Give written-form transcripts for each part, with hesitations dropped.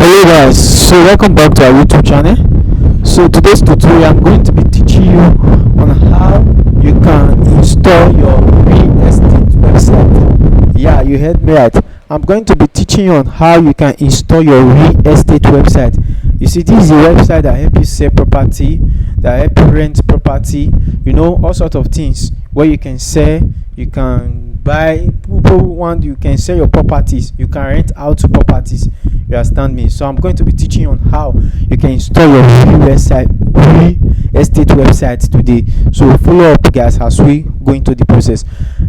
Hello guys, so welcome back to our YouTube channel. So today's tutorial I'm going to be teaching you on how you can install your real estate website. Yeah, you heard me right. I'm going to be teaching you on how you can install your real estate website. You see, this is a website that help you sell property, that help you rent property, all sorts of things where you can sell, you can buy, you can sell your properties, you can rent out properties. You understand me? So I'm going to be teaching you on how you can install your real estate website today. So follow up guys as we go into the process.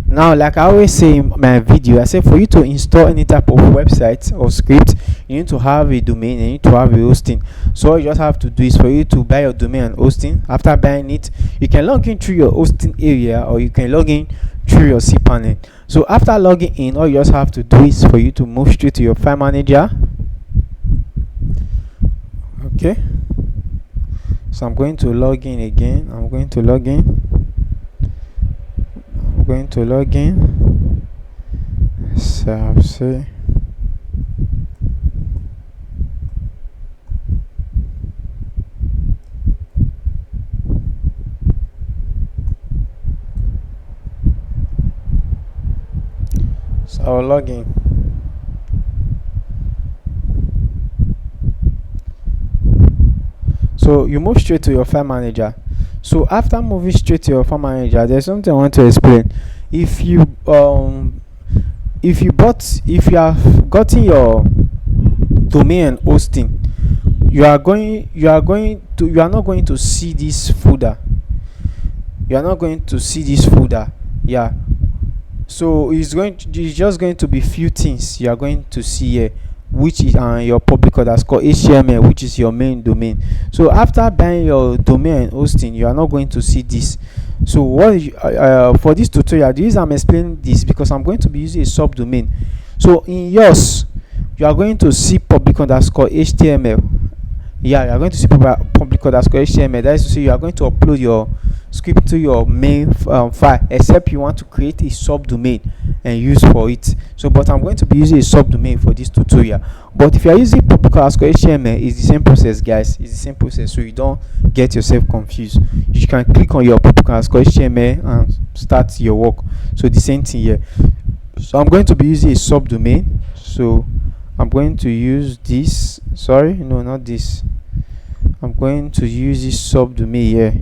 Now, like I always say in my video, I say for you to install any type of website or script, you need to have a domain and you need to have a hosting. So all you just have to do is for you to buy your domain and hosting. After buying it, you can log in through your hosting area or you can log in through your cPanel. So after logging in, all you just have to do is for you to move straight to your file manager. Okay, so I'm going to log in again. I'm going to log in. So I'll say I'll log in. So you move straight to your file manager. So after moving straight to your file manager, there's something I want to explain. If you have gotten your domain and hosting, you are not going to see this folder. Yeah. So it's just going to be few things you are going to see here, which is your public underscore HTML, which is your main domain. So after buying your domain and hosting, you are not going to see this. So for this tutorial, the reason I'm explaining this because I'm going to be using a subdomain. So in yours, you are going to see public underscore HTML. Yeah, you are going to see public underscore HTML. That is to say, you are going to upload your script to your main file, except you want to create a subdomain and use for it. So but I'm going to be using a subdomain for this tutorial. But if you are using public underscore HTML, it's the same process guys, it's the same process, so you don't get yourself confused. You can click on your public underscore HTML and start your work. So the same thing here. So I'm going to be using a subdomain. So I'm going to use this, sorry, no, not this. I'm going to use this subdomain here.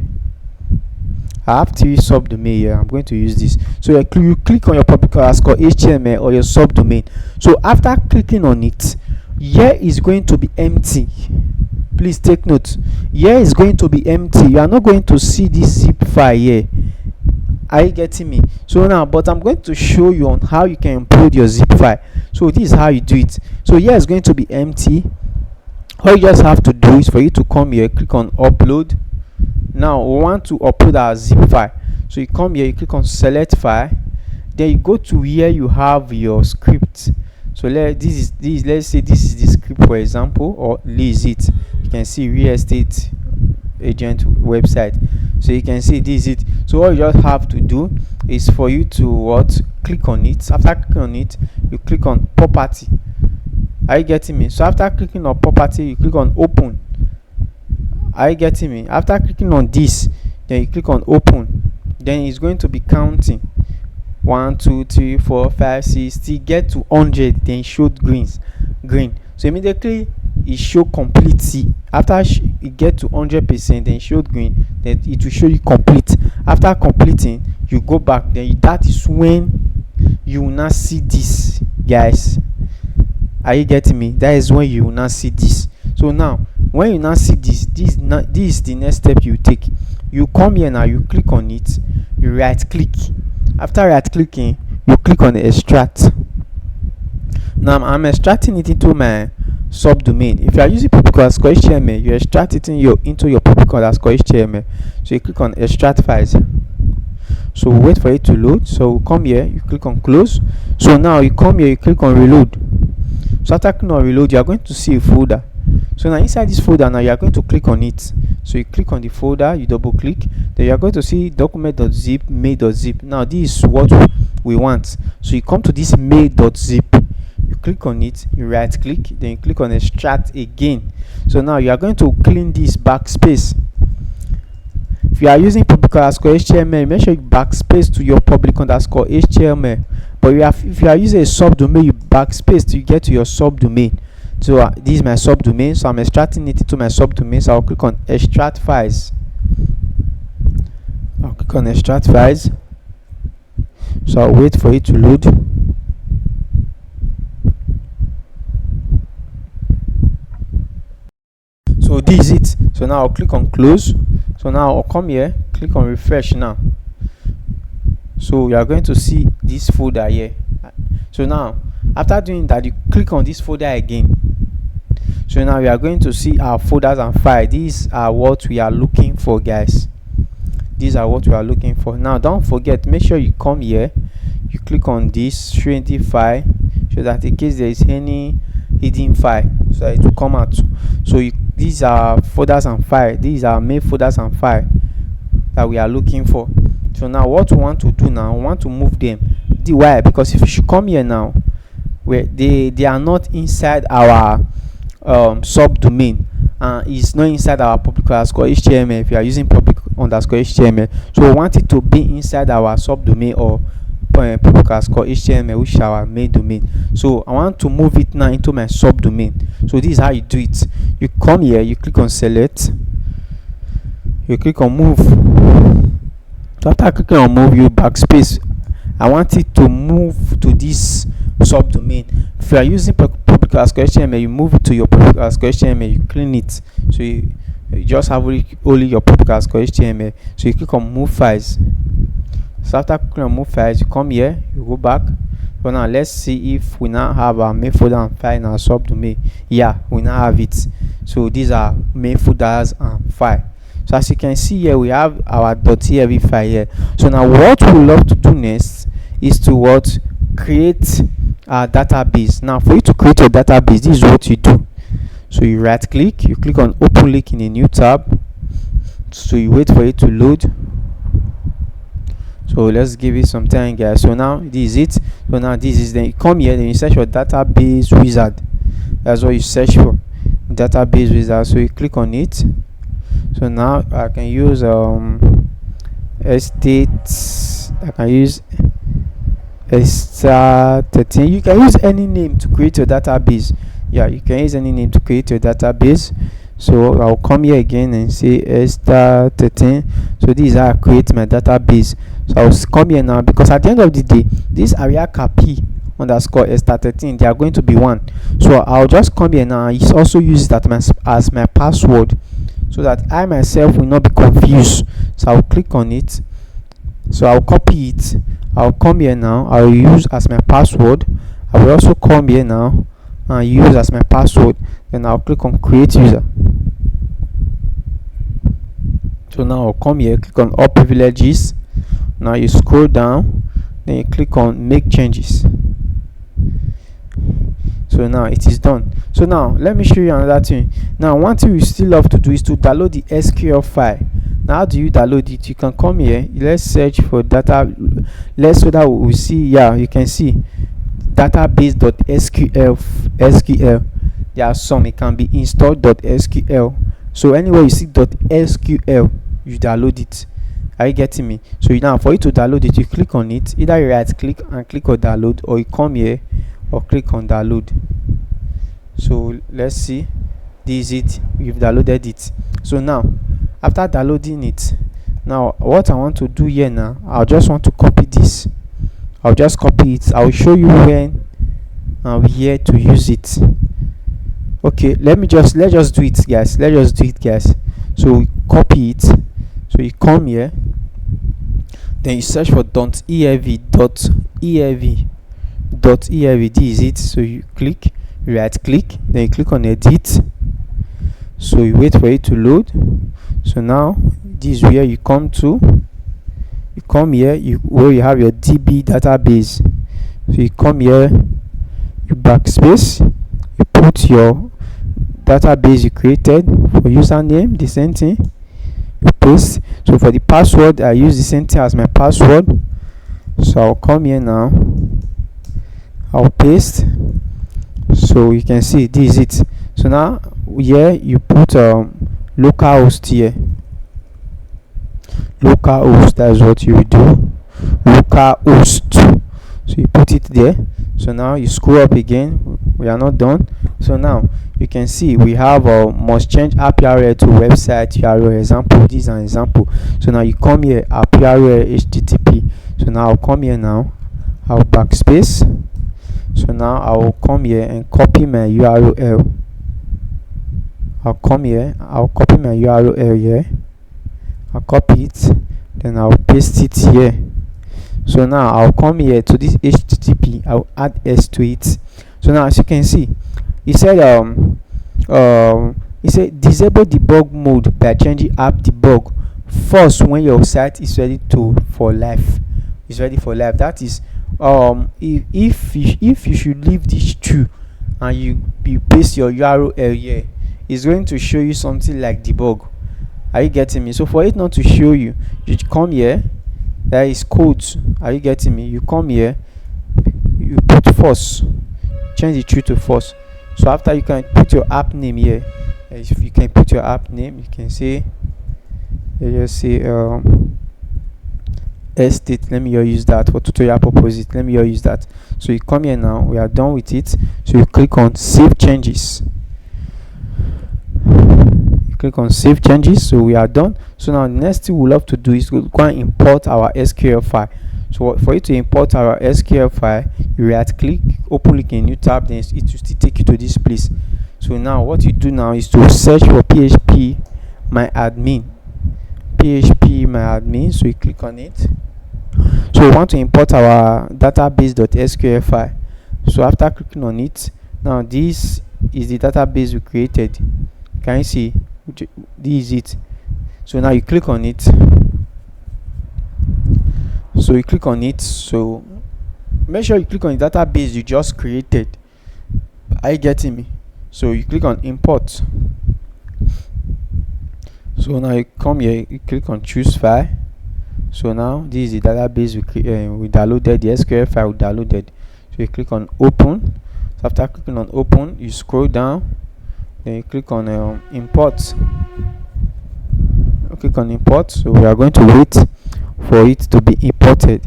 I have to use subdomain here. I'm going to use this. So you click on your public underscore HTML or your subdomain. So after clicking on it, here is going to be empty. Please take note. Here is going to be empty. You are not going to see this zip file here. Are you getting me? So now, but I'm going to show you on how you can upload your zip file. So this is how you do it. So here is going to be empty. All you just have to do is for you to come here, click on upload. Now we want to upload our zip file. So you come here, you click on select file, then you go to where you have your script. So let's say this is the script, for example, or this is it. You can see real estate agent website. So you can see this is it. So all you just have to do is for you to click on it. After clicking on it, you click on property. Are you getting me? So after clicking on property, you click on open. Are you getting me? After clicking on this, then you click on open. Then it's going to be counting 1 2 3 4 5 6 till get to 100. Then it showed green. So immediately it show complete. After it get to 100%, then it showed green. Then it will show you complete. After completing, you go back. Then that is when you will not see this, guys. Are you getting me? That is when you will not see this. So now, when you now see this is the next step you take. You come here now, you click on it, you right click. After right clicking, you click on the extract. Now I'm extracting it into my subdomain. If you are using public underscore HTML, you extract it into your public underscore HTML. So you click on extract files. So we'll wait for it to load. So we'll come here, you click on close. So now you come here, you click on reload. So after clicking on reload, you are going to see a folder. So now inside this folder, now you are going to click on it. So you click on the folder, you double click, then you are going to see document.zip, mail.zip. Now this is what we want. So you come to this mail.zip, you click on it, you right click, then you click on extract again. So now you are going to clean this backspace. If you are using public underscore HTML, make sure you backspace to your public underscore HTML. But if you are using a subdomain, you backspace till you get to your subdomain. So this is my subdomain, so I'm extracting it into my subdomain. So I'll click on extract files. I'll click on extract files. So I'll wait for it to load. So this is it. So now I'll click on close. So now I'll come here, click on refresh now. So you are going to see this folder here. So now after doing that, you click on this folder again. So now we are going to see our folders and files. These are what we are looking for, guys. These are what we are looking for. Now don't forget, make sure you come here, you click on this show empty file, so that in case there is any hidden file, so it will come out. So these are folders and files. These are main folders and files that we are looking for. So now what we want to do now, we want to move them. Why? Because if you should come here now, where they are not inside our subdomain, it's not inside our public underscore HTML. If you are using public underscore HTML, so we want it to be inside our subdomain or public underscore HTML, which is our main domain. So I want to move it now into my subdomain. So this is how you do it. You come here, you click on select, you click on move. So after clicking on move, you backspace. I want it to move to this subdomain. If you are using public underscore HTML, you move it to your public underscore HTML, you clean it. So you just have only your public underscore HTML. So you click on move files. So after clicking on move files, you come here, you go back. So now let's see if we now have our main folder and file in our subdomain. Yeah, we now have it. So these are main folders and file. So as you can see here, we have our .env file here. So now what we love to do next is to create a database. Now for you to create a database, this is what you do. So you right click, you click on open link in a new tab. So you wait for it to load. So let's give it some time, guys. So now this is it. So now this is, then you come here, then you search for database wizard. That's what you search for, database wizard. So you click on it. So now I can use estate, I can use star13. You can use any name to create your database. Yeah, you can use any name to create your database. So I'll come here again and say star13. So this is how I create my database. So I'll come here now, because at the end of the day, this area copy underscore star13, they are going to be one. So I'll just come here now. It's also use that as my password, so that I myself will not be confused. So I'll click on it. So I'll copy it. I'll come here now. I'll use as my password. I will also come here now and use as my password. Then I'll click on create user. So now I'll come here, click on all privileges. Now you scroll down, then you click on make changes. So now it is done. So now let me show you another thing. Now one thing we still love to do is to download the SQL file. Now how do you download it? You can come here, let's search for data, so that we see. Yeah, you can see database.sql. There are some, it can be install.sql. So anywhere you see .sql, you download it. Are you getting me? So now for you to download it, you click on it. Either you right click and click on download, or you come here or click on download. So let's see, this is it. We've downloaded it. So now after downloading it, now what I want to do here now, I'll just want to copy this. I'll just copy it. I'll show you when I'm here to use it. Okay, let's just do it, guys. So we copy it. So you come here, then you search for .env. This is it. So you click, you right click, then you click on edit. So you wait for it to load. So now this is where you come to. You come here, where you have your DB database. So you come here, you backspace, you put your database you created. For username, the same thing, you paste. So for the password, I use the same thing as my password. So I'll come here now, I'll paste, So you can see this is it. So now here you put localhost here. Localhost, that's what you do. Localhost, so you put it there. So now you scroll up again. We are not done. So now you can see we have must change app URL to website URL. Example, this is an example. So now you come here, app URL http. So now I'll come here now, I'll backspace. So now I will come here and copy my URL. I'll come here, I'll copy my URL here. I'll copy it, then I'll paste it here. So now I'll come here to this http, I'll add s to it. So now as you can see, it said disable debug mode by changing app debug first when your site is ready for live. It's ready for live. That is if you should leave this true and you paste your URL here, it's going to show you something like debug. Are you getting me? So for it not to show you, you come here, there is codes. Are you getting me? You come here, you put false, change the true to false. So after, you can put your app name here. If you can put your app name, you can say, let's just say estate. Let me use that for tutorial purposes. Let me use that. So you come here now, we are done with it. So you click on save changes. Click on save changes. So we are done. So now the next thing we'll have to do is go and import our SQL file. So for you to import our SQL file, you right click, open a new tab, then it will still take you to this place. So now what you do now is to search for php my admin. So you click on it. So we want to import our database.sql file. So after clicking on it, now this is the database we created. Can you see? This is it. So now you click on it. So you click on it. So make sure you click on the database you just created. Are you getting me? So you click on import. So now you come here, you click on choose file. So now this is the database we downloaded, the SQL file we downloaded. So you click on open. So after clicking on open, you scroll down, then you click on import. You click on import. So we are going to wait for it to be imported.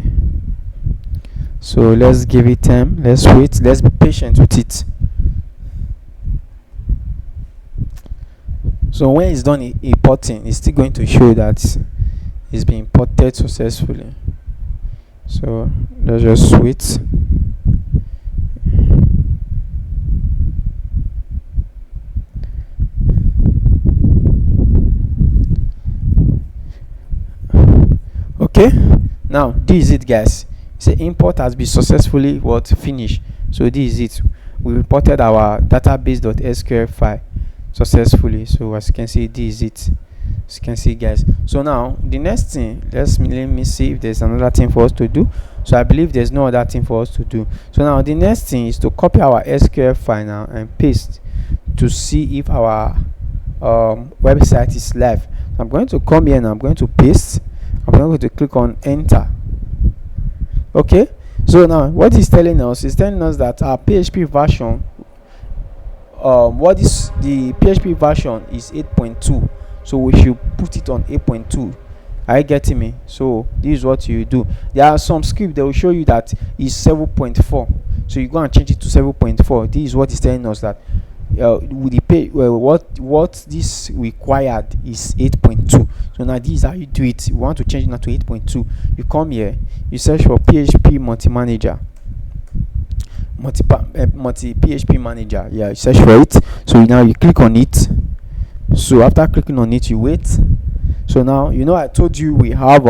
So let's give it time. Let's wait. Let's be patient with it. So when it's done importing, it's still going to show that it's been imported successfully. So let's just wait. Okay, now this is it, guys. So import has been successfully finished. So this is it. We imported our database.sql file successfully. So as you can see, this is it. As you can see, guys. So now the next thing, let me see if there's another thing for us to do. So I believe there's no other thing for us to do. So now the next thing is to copy our SQL file now and paste to see if our website is live. So I'm going to come here and I'm going to paste. I'm going to click on enter. Okay, so now what it's telling us is telling us that our PHP version, the PHP version is 8.2, so we should put it on 8.2. Are you getting me? So this is what you do. There are some scripts that will show you that is 7.4, so you go and change it to 7.4. This is what is telling us that with the what this required is 8.2. So now this is how you do it. You want to change it now to 8.2. You come here, you search for PHP multi-manager, PHP manager. Yeah, you search for it. So now you click on it. So after clicking on it, you wait. So now I told you we have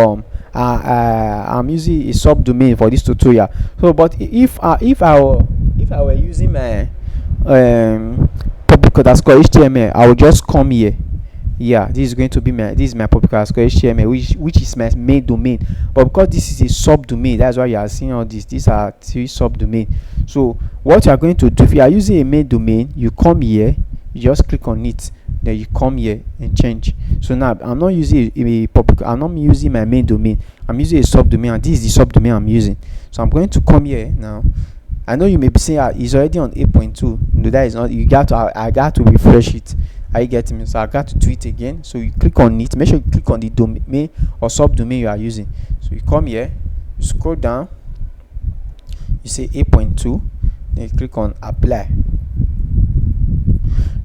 I'm using a subdomain for this tutorial. So but if I were using my public_html, I will just come here. Yeah, this is going to be my public_html, which is my main domain. But because this is a subdomain, that's why you are seeing all this. These are 3 subdomain. So what you are going to do, if you are using a main domain, you come here, you just click on it, then you come here and change. So now I'm not using I'm not using my main domain, I'm using a subdomain, and this is the subdomain I'm using. So I'm going to come here now I know you may be saying it's already on 8.2. No, that is not. You got to. I got to refresh it. Are you getting me? So I got to do it again. So you click on it. Make sure you click on the domain or subdomain you are using. So you come here, you scroll down, you say 8.2, then you click on apply.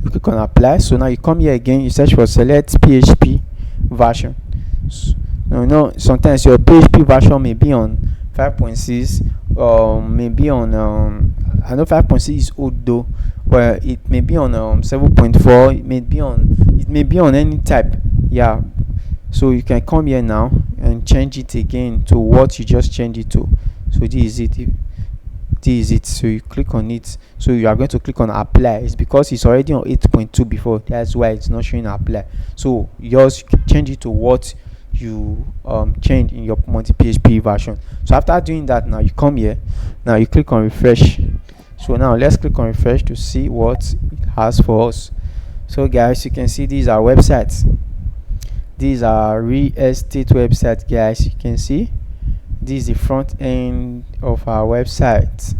You click on apply. So now you come here again, you search for select PHP version. No, sometimes your PHP version may be on 5.6, maybe on I know 5.6 is old though, but it may be on 7.4. It may be on any type. Yeah, so you can come here now and change it again to what you just changed it to. So this is it. So you click on it. So you are going to click on apply. It's because it's already on 8.2 before, that's why it's not showing apply. So yours, you can change it to what you change in your multi-PHP version. So after doing that, now you come here, now you click on refresh. So now let's click on refresh to see what it has for us. So guys, you can see these are websites. These are real estate websites, guys. You can see this is the front end of our website.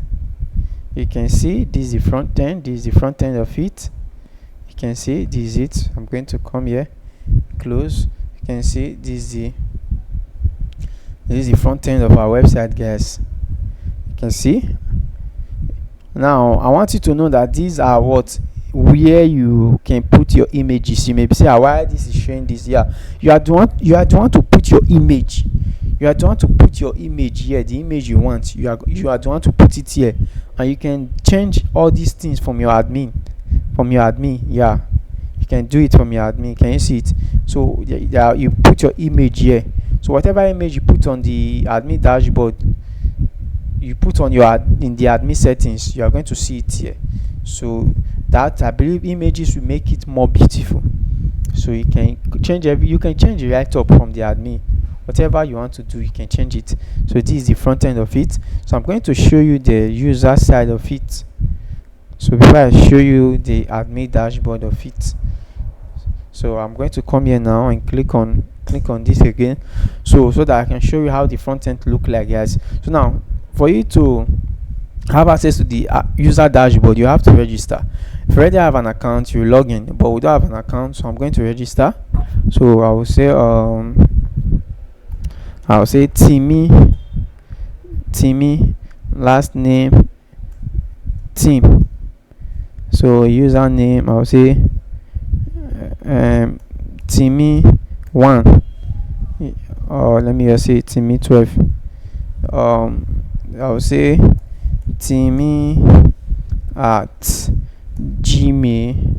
You can see this is the front end. This is the front end of it. You can see this is it. I'm going to come here, close. You can see this is the front end of our website, guys. You can see. Now I want you to know that these are where you can put your images. You may be saying, why this is showing this? Yeah, you are the one to put your image. You are the one to put your image here, the image you want. You are the one to put it here, and you can change all these things from your admin. Yeah, you can do it from your admin. Can you see it? So yeah, you put your image here. So whatever image you put on the admin dashboard, you put on in the admin settings, you are going to see it here. So that, I believe, images will make it more beautiful. So you can change it right up from the admin. Whatever you want to do, you can change it. So this is the front end of it. So I'm going to show you the user side of it. So before I show you the admin dashboard of it, so I'm going to come here now and click on this again, so that I can show you how the front end look like, guys. So now, for you to have access to the user dashboard, you have to register. If you already have an account, you log in, but we don't have an account, so I'm going to register. So I will say Timmy, last name Tim. So username, I'll say Timmy1, or let me just say Timmy12. I'll say Timmy at gmail.com.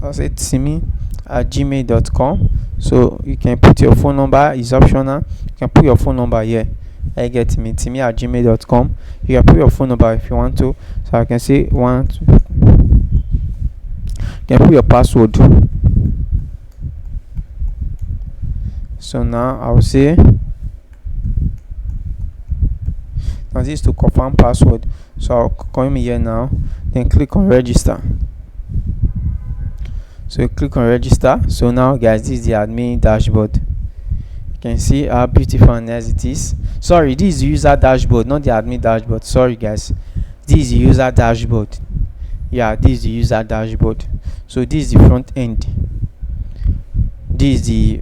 I'll say Timmy at gmail.com. So you can put your phone number, is optional. You can put your phone number here. I get me, Timmy at gmail.com. You can put your phone number if you want to. So I can say you can put your password. So now I will say, now this is to confirm password. So I'll come here now, then click on register. So you click on register. So now, guys, this is the admin dashboard. You can see how beautiful and nice it is. Sorry, this is the user dashboard, not the admin dashboard. Sorry, guys, this is the user dashboard. Yeah, this is the user dashboard. So this is the front end. This is the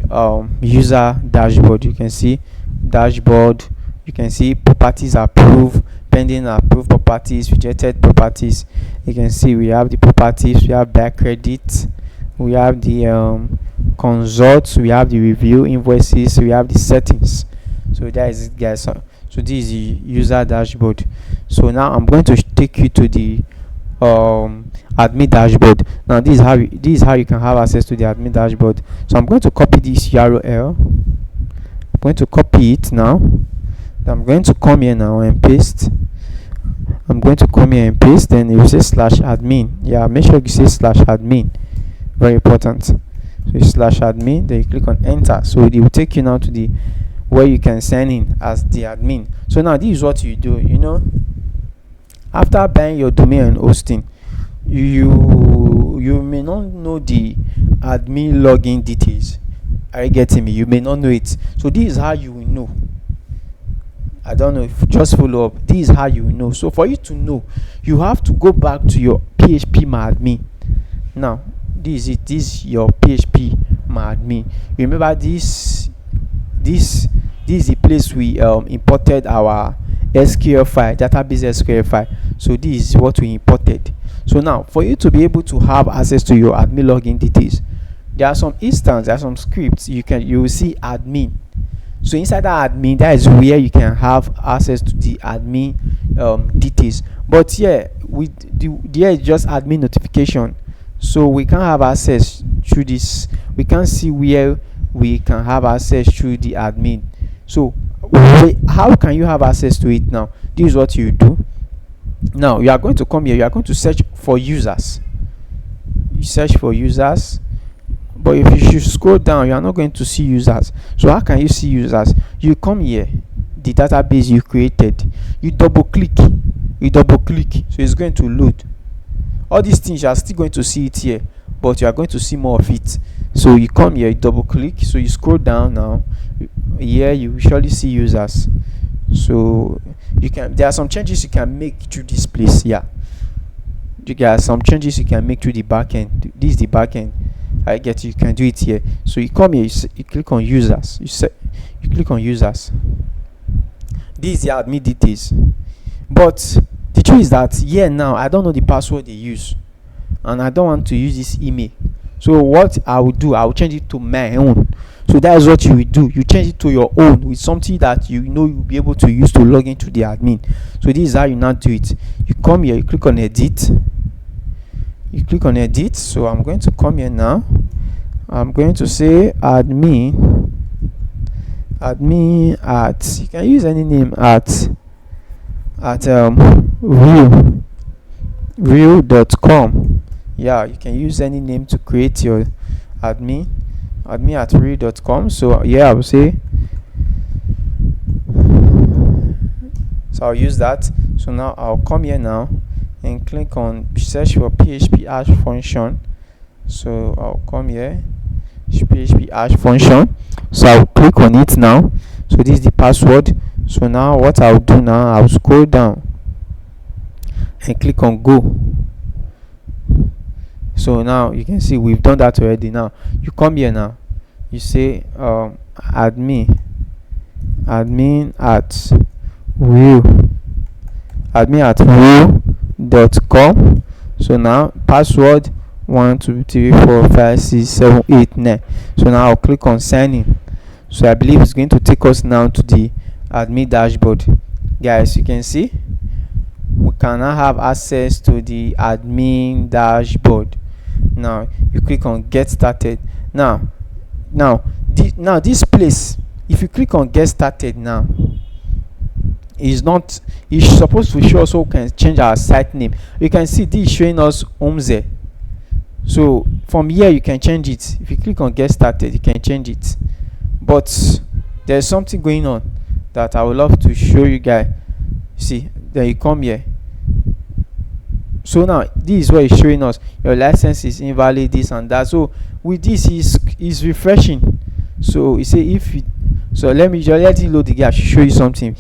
user dashboard. You can see dashboard. You can see properties approved, pending approved properties, rejected properties. You can see we have the properties, we have back credit, we have the consults, we have the review invoices, we have the settings. So that is it, guys. So this is the user dashboard. So now I'm going to take you to the admin dashboard. Now this is how you can have access to the admin dashboard. So I'm going to copy this URL. I'm going to copy it now. I'm going to come here now and paste. I'm going to come here and paste. Then you say /admin. Yeah, make sure you say /admin. Very important. So /admin. Then you click on enter. So it will take you now to the where you can sign in as the admin. So now this is what you do. You know, after buying your domain and hosting, you may not know the admin login details. Are you getting me? You may not know it. So this is how you will know. I don't know, if just follow up. This is how you know. So for you to know, you have to go back to your PHP admin. Now this is it. This is your PHP admin. Remember this is the place we imported our SQL file, database SQL file. So this is what we imported. So now for you to be able to have access to your admin login details, there are some instances, there are some scripts you will see admin. So inside that admin, that is where you can have access to the admin details. But here here is just admin notification, so we can't have access through this. We can't see where we can have access through the admin. So how can you have access to it now? This is what you do. Now you are going to come here, you are going to search for users. You search for users, but if you should scroll down, you are not going to see users. So how can you see users? You come here, the database you created, you double click, so it's going to load. All these things you are still going to see it here, but you are going to see more of it. So you come here, you double click, so you scroll down. Now here you will surely see users. So there are some changes you can make through this place. Yeah, there are some changes you can make through the backend. This is the backend. I get you can do it here. So you come here, you click on users, you click on users. This is the admin details. But the truth is that here now I don't know the password they use, and I don't want to use this email. So what I will do, I will change it to my own. So that is what you will do. You change it to your own with something that you know you'll be able to use to log into the admin. So this is how you now do it. You come here, you click on edit. So I'm going to come here now. I'm going to say admin at, you can use any name, at real.com. Yeah, you can use any name to create your admin at real.com. So yeah, I will say, so I'll use that. So now I'll come here now and click on search for PHP hash function. So I'll come here, PHP hash function. So I'll click on it now. So this is the password. So now what I'll do now, I'll scroll down and click on go. So now you can see we've done that already. Now you come here now, you say admin at real.com. So now password 1 2 3 4 5 6 7 8 9. So now I'll click on sign in. So I believe it's going to take us now to the admin dashboard. Guys, you can see we can now have access to the admin dashboard. Now you click on get started. Now this place, if you click on get started now, it's supposed to show us, so we can change our site name. You can see this is showing us Homzen. So from here you can change it. If you click on get started, you can change it. But there's something going on that I would love to show you guys. See, then you come here. So now this is what it's showing us. Your license is invalid, this and that. So with this is refreshing. So you say so let me load the gap to show you something.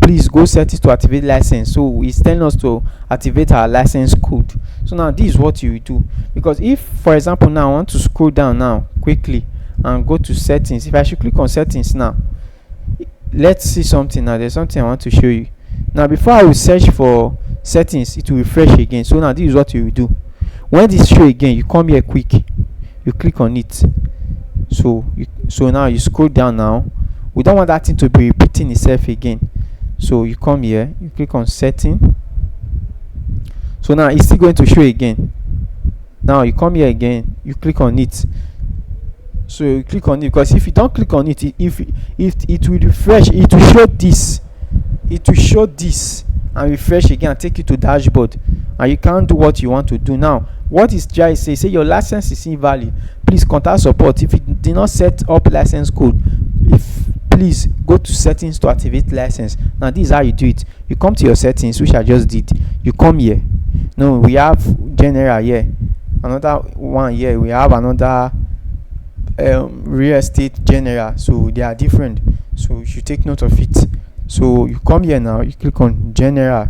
Please go set it to activate license. So it's telling us to activate our license code. So now this is what you do, because if for example now I want to scroll down now quickly and go to settings, if I should click on settings now, let's see something. Now there's something I want to show you. Now before I will search for settings, it will refresh again. So now this is what you will do. When this show again, you come here quick, you click on it. So now you scroll down. Now we don't want that thing to be repeating itself again. So you come here, you click on setting. So now it's still going to show again. Now you come here again, you click on it. So you click on it, because if you don't click on it, if it will refresh, it will show this, and refresh again and take you to dashboard, and you can't do what you want to do. Now what is trying to say your license is invalid, please contact support. If you did not set up license code, please go to settings to activate license. Now this is how you do it. You come to your settings, which I just did. You come here. No, we have general here, another one here, we have another real estate general. So they are different, so you should take note of it. So you come here now, you click on general,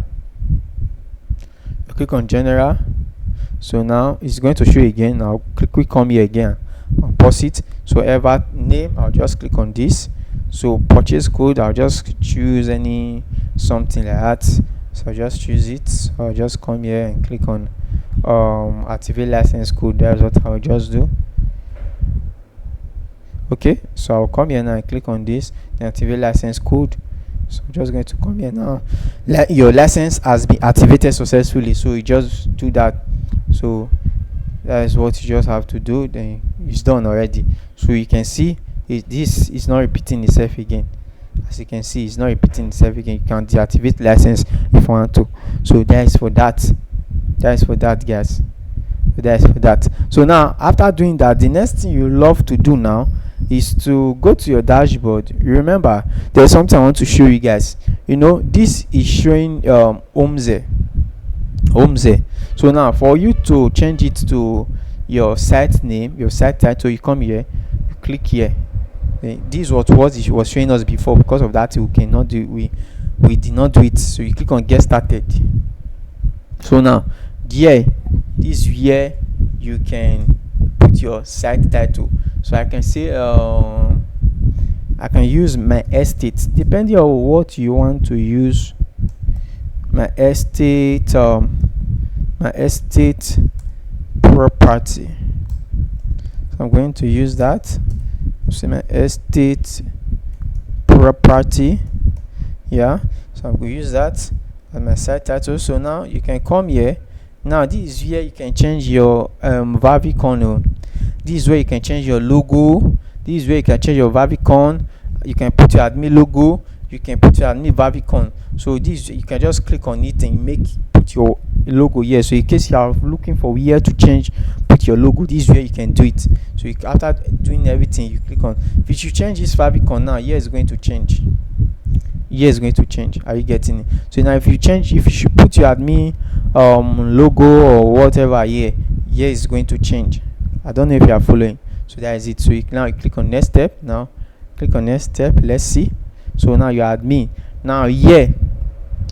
so now it's going to show again. Now click come here again and pause it. So ever name, I'll just click on this. So purchase code, I'll just choose any something like that. So I'll just choose it. So I'll just come here and click on activate license code. That's what I'll just do. Okay, so I'll come here now and click on this, then activate license code. So I'm just going to come here now. Your license has been activated successfully, so you just do that. So that is what you just have to do. Then it's done already. So you can see this is not repeating itself again. As you can see, it's not repeating itself again. You can deactivate license if you want to. So that is for that. That is for that, guys. So that is for that. So now after doing that, the next thing you love to do now is to go to your dashboard. Remember, there's something I want to show you guys. This is showing Homzen. So now for you to change it to your site name, your site title, you come here, you click here. This was what it was showing us before. Because of that, we cannot do we did not do it. So you click on get started. So now this is where you can put your site title. So I can say I can use my estate, depending on what you want to use. My estate property. So I'm going to use that. So my estate property. Yeah, so I'm going to use that as my site title. So now you can come here. Now this is where you can change your favicon. This is where you can change your logo. This is where you can change your favicon. You can put your admin logo. You can put your admin favicon. So this you can just click on it and put your logo here. So in case you are looking for where to change, put your logo. This is where you can do it. So after doing everything, you click on. If you change this favicon now, here is going to change. Here is going to change. Are you getting it? So now if you should put your admin logo or whatever here is going to change. I don't know if you are following. So that is it. So now you click on next step. Now click on next step. Let's see. So now your admin. Now here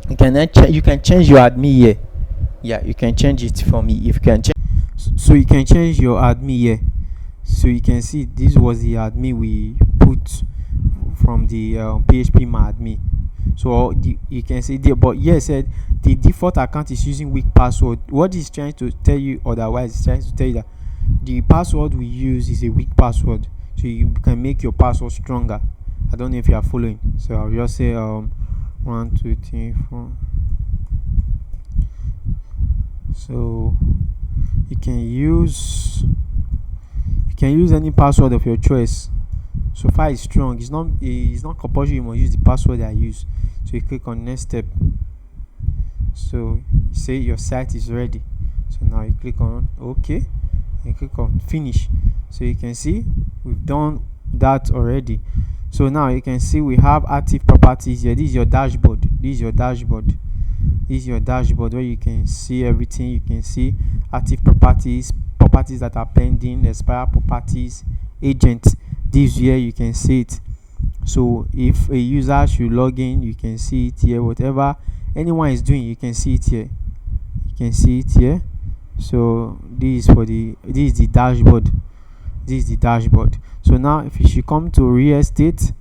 you can change your admin here. Yeah, you can change it for me. If you can change, so you can change your admin here. So you can see this was the admin we put from the PHP my admin. So you can see there, but here said the default account is using weak password. What is trying to tell you otherwise? It's trying to tell you that the password we use is a weak password, so you can make your password stronger. I don't know if you are following. So I'll just say 1 2 3 4. So you can use any password of your choice. So far it's strong. It's not compulsory you must use the password I use. So you click on next step. So say your site is ready. So now you click on OK and click on finish. So you can see we've done that already. So now you can see we have active properties here. This is your dashboard. This is your dashboard where you can see everything. You can see active properties that are pending, expired properties, agents. This here you can see it. So if a user should log in, you can see it here. Whatever anyone is doing, you can see it here. You can see it here. So this is the dashboard. This is the dashboard. So now if you should come to real estate,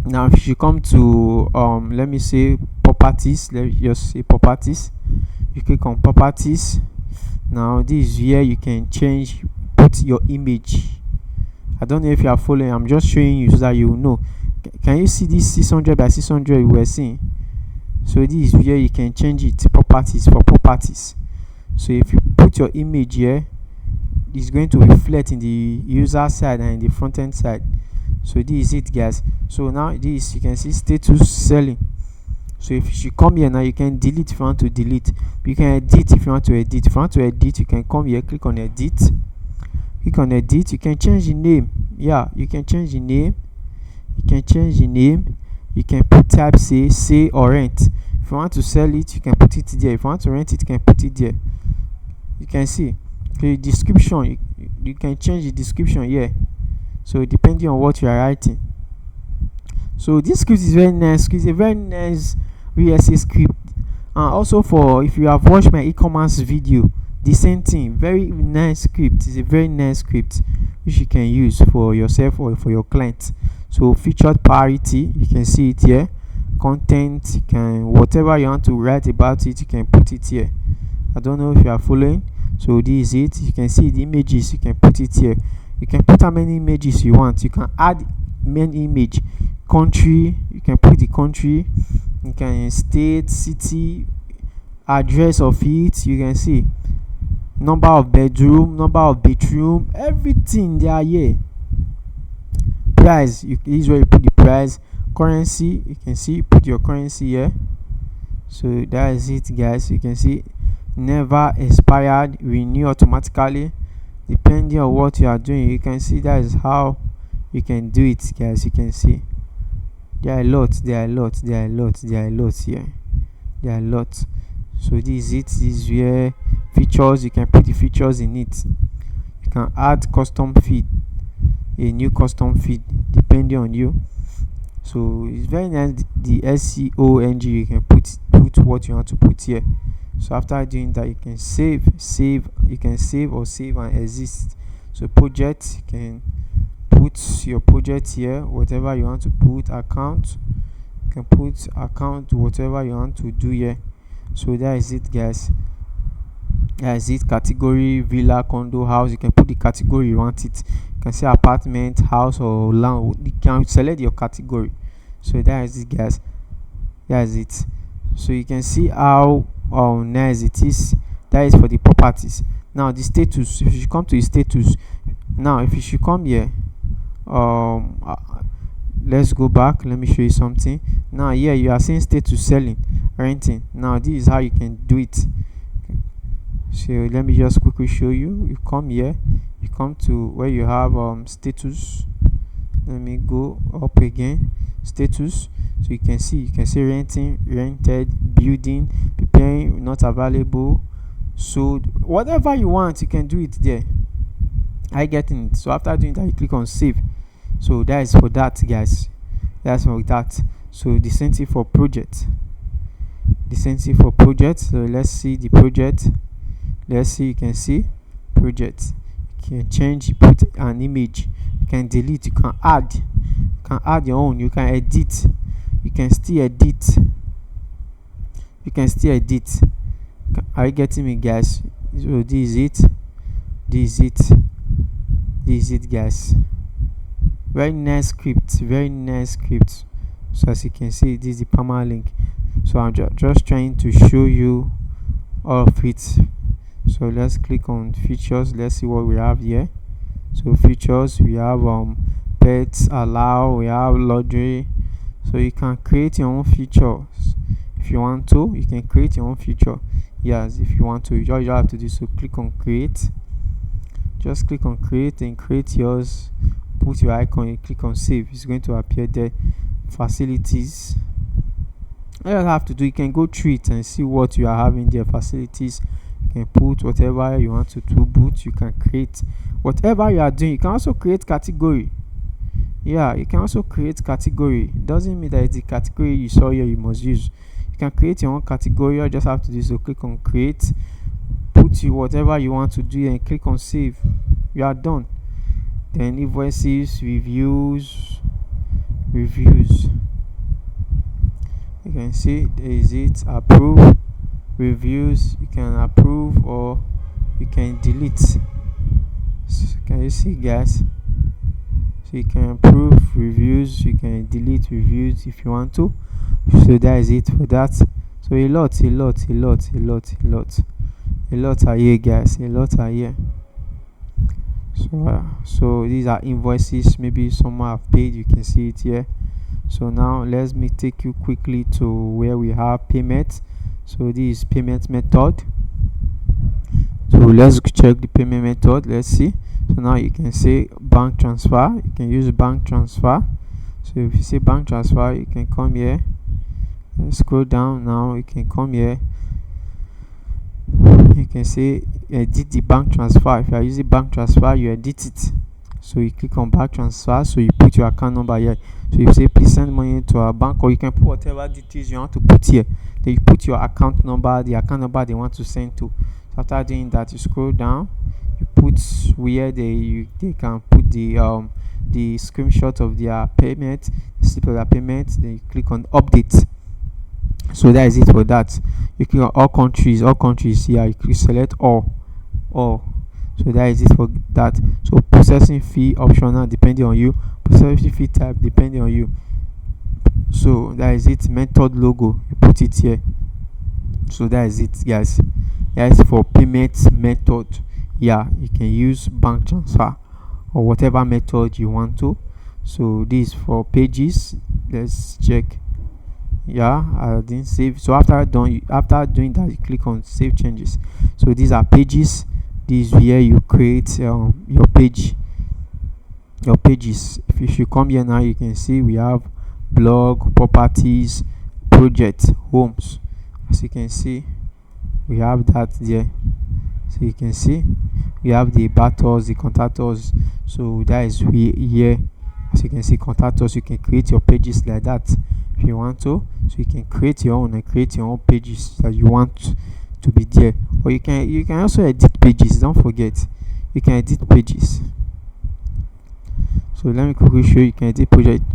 now if you should come to let me say properties, let me just say properties. You click on properties. Now this is where you can put your image. I don't know if you are following. I'm just showing you so that you know. Can you see this 600 by 600 we were seeing? So this is where you can change it to properties for properties. So if you put your image here, it's going to reflect in the user side and in the front end side. So this is it, guys. So now this you can see status selling. So if you come here now, you can delete if you want to delete. You can edit if you want to edit. If you want to edit, you can come here, click on edit. Click on edit. You can change the name. Yeah, you can change the name. You can put type say or rent. If you want to sell it, you can put it there. If you want to rent it, you can put it there. You can see the description. You can change the description here. So depending on what you are writing. So this script is very nice. It's a very nice VSA script. And also, for if you have watched my e-commerce video, the same thing, very nice script. It's a very nice script which you can use for yourself or for your client. So featured parity, you can see it here. Content, you can, whatever you want to write about it, you can put it here. I don't know if you are following. So this is it. You can see the images, you can put it here. You can put how many images you want. You can add main image. Country, you can put the country. You can state, city, address of it. You can see number of bedroom, everything they are here. Price, this is where you put the price. Currency, you can see, put your currency here. So that is it, guys. You can see never expired, renew automatically depending on what you are doing. You can see that is how you can do it, guys. You can see there are a lot here. There are a lot. So this is it. This is where features, you can put the features in it. You can add custom feed, a new custom feed depending on you. So it's very nice. The SEO you can put what you want to put here. So after doing that, you can save or save and exist. So project, you can put your project here, whatever you want to put. Account, you can put account, whatever you want to do here. So that is it, guys. That is it. Category, villa, condo, house, you can put the category you want it. You can say apartment, house, or land. You can select your category. So that is it, guys. That is it. So you can see how nice it is. That is for the properties. Now the status, if you come to the status, now if you should come here, let's go back. Let me show you something. Now here you are seeing status, selling, renting. Now this is how you can do it. So let me just quickly show you. You come here, you come to where you have status. Let me go up again. Status. So you can see renting, rented, building, preparing, not available, sold, whatever you want, you can do it there. I getting it. So after doing that, you click on save. So that is for that, guys. That's for that. So the same thing for project. So let's see the project. Let's see. You can see project. You can change, put an image. You can delete. You can add. You can add your own. You can edit. You can still edit. Are you getting me, guys? So this is it, guys. Very nice script. So as you can see, this is the permalink. So I'm just trying to show you all of it. So let's click on features. Let's see what we have here. So features, we have pets, allow, we have laundry. So you can create your own features if you want to. You can create your own feature. Yes, if you want to. All you have to do is to click on create. Just click on create and create yours. Put your icon and click on save. It's going to appear there. Facilities. All you have to do, you can go through it and see what you are having there. Facilities. You can put whatever you want to boot. You can create whatever you are doing. You can also create category. Yeah, you can also create category. It doesn't mean that it's the category you saw here you must use. You can create your own category. You just have to do so. Click on create, put you whatever you want to do, and click on save. You are done. Then invoices, reviews. You can see there is it. Approve, reviews. You can approve or you can delete. So can you see, guys? So you can approve reviews, you can delete reviews if you want to. So that is it for that. So a lot are here, guys. A lot are here. So these are invoices. Maybe someone have paid. You can see it here. So now let me take you quickly to where we have payment. So this is payment method. So let's check the payment method. Let's see. So now you can say bank transfer. You can use bank transfer. So if you say bank transfer, you can come here. Scroll down. Now you can come here. You can say edit the bank transfer. If you are using bank transfer, you edit it. So you click on bank transfer, so you put your account number here. So you say please send money to our bank, or you can put whatever details you want to put here. Then you put your account number, the account number they want to send to. So after doing that, you scroll down, you put where they can put the screenshot of their payment, the slip of their payment. Then you click on update. So that is it for that. You click on all countries here. You click select all. So that is it for that. So processing fee optional depending on you. Processing fee type depending on you. So that is it. Method logo, you put it here. So that is it, guys. That is for payment method. Yeah, you can use bank transfer or whatever method you want to. So this for pages. Let's check. Yeah, I didn't save. So after doing that, you click on save changes. So these are pages. This is where you create your pages. If you come here now, you can see we have blog, properties, project, homes. As you can see, we have that there. So you can see we have the about us, the contact us. So that is here. As you can see, contact us. You can create your pages like that if you want to. So you can create your own and create your own pages that you want to be there. Or you can also edit pages. Don't forget, you can edit pages. So let me quickly show you. You can edit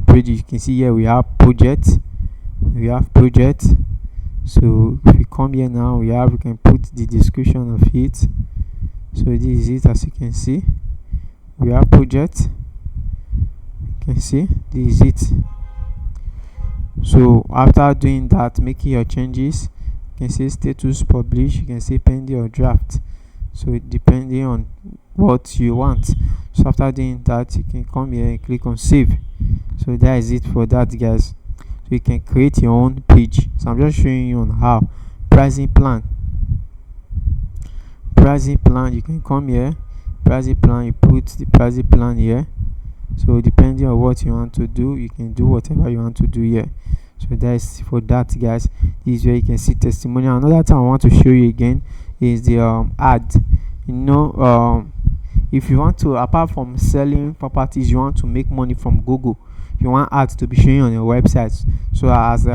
pages. You can see here we have project. So if you come here now, we can put the description of it. So this is it. As you can see, we have project. You can see this is it. So after doing that, making your changes, you can see status publish. You can see pending or draft. So depending on what you want. So after doing that, you can come here and click on save. So that is it for that, guys. So you can create your own page. So I'm just showing you on how. Pricing plan, you can come here. Pricing plan, you put the pricing plan here. So depending on what you want to do, you can do whatever you want to do here. So that's for that, guys. This is where you can see testimonial. Another thing I want to show you again is the ad. If you want to, apart from selling properties, you want to make money from Google, you want ads to be showing on your website. So as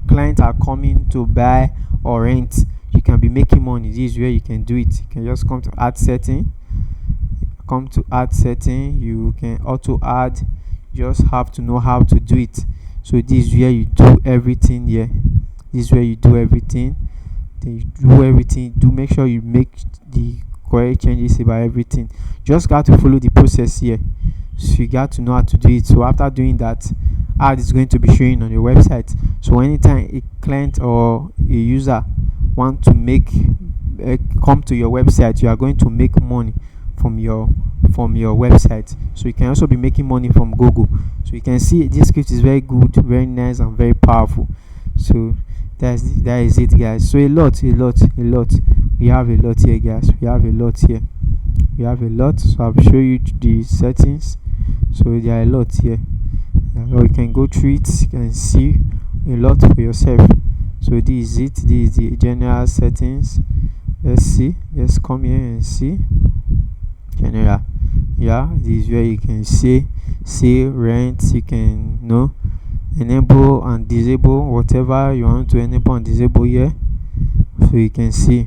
clients are coming to buy or rent, you can be making money. This is where you can do it. You can just come to ad setting. You can auto ad. You just have to know how to do it. So this is where you do everything here. Then you do everything. Make sure you make the correct changes about everything. Just got to follow the process here. So you got to know how to do it. So after doing that, ad is going to be showing on your website. So anytime a client or a user want to come to your website, you are going to make money from your website. So you can also be making money from Google. So you can see this script is very good, very nice, and very powerful. So that is it, guys. So a lot. We have a lot here, guys. We have a lot. So I'll show you the settings. So there are a lot here. You can go through it. You can see a lot for yourself. So this is it. This is the general settings. Let's see. Let's come here and see general. Yeah, this is where you can see rent. You can enable and disable whatever you want to enable and disable here. So you can see.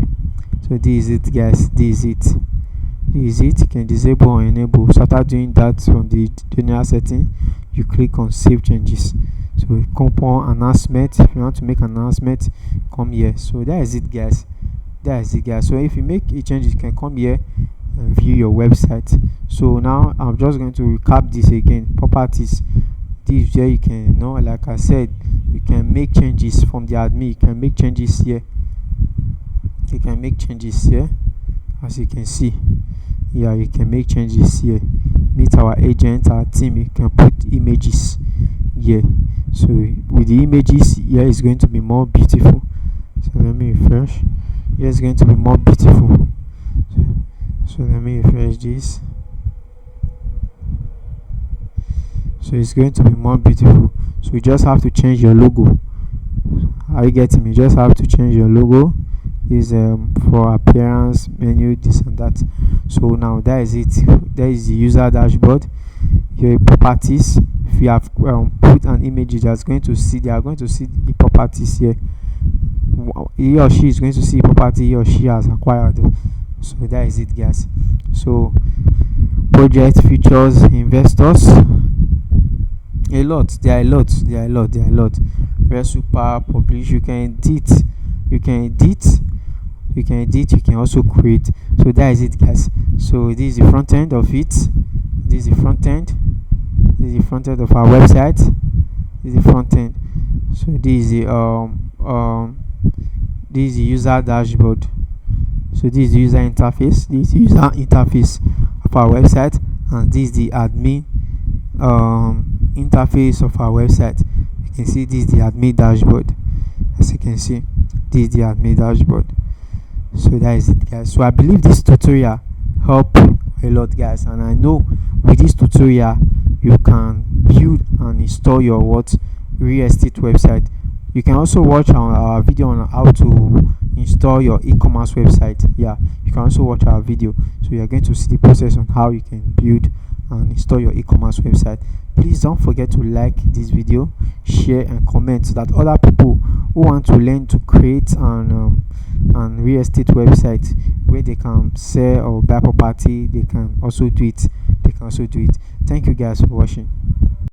So this is it, guys. This is it. You can disable or enable. So after doing that, from the general setting, you click on save changes. So come on announcement. If you want to make an announcement, come here. So that is it, guys. So if you make a change, you can come here and view your website. So now I'm just going to recap this again. Properties. This is where you can like I said, you can make changes from the admin. You can make changes here. As you can see. Yeah, you can make changes here. Meet our agent, our team. You can put images here. So with the images here, it's going to be more beautiful. So let me refresh. Here it's going to be more beautiful. So let me refresh this. So it's going to be more beautiful. So you just have to change your logo. Are you getting me? You just have to change your logo. This for appearance, menu, this and that. So now that is it. That is the user dashboard. your properties. If you have put an image, they are going to see the properties here. He or she is going to see property he or she has acquired. So that is it, guys. So project, features, investors, a lot. There are a lot. Very super publish. You can edit, you can also create. So that is it, guys. So this is the front end of it. This is the front end of our website. This is the front end. So this is the user dashboard. So this is the user interface. This is the user interface of our website, and this is the admin interface of our website. You can see this is the admin dashboard. As you can see, this is the admin dashboard. So that is it, guys. So I believe this tutorial helped a lot, guys, and I know with this tutorial you can build and install your real estate website. You can also watch our video on how to install your e-commerce website. Yeah, you can also watch our video, so you are going to see the process on how you can build and install your e-commerce website. Please don't forget to like this video, share and comment, so that other people who want to learn to create an real estate website where they can sell or buy property, they can also do it. Thank you, guys, for watching.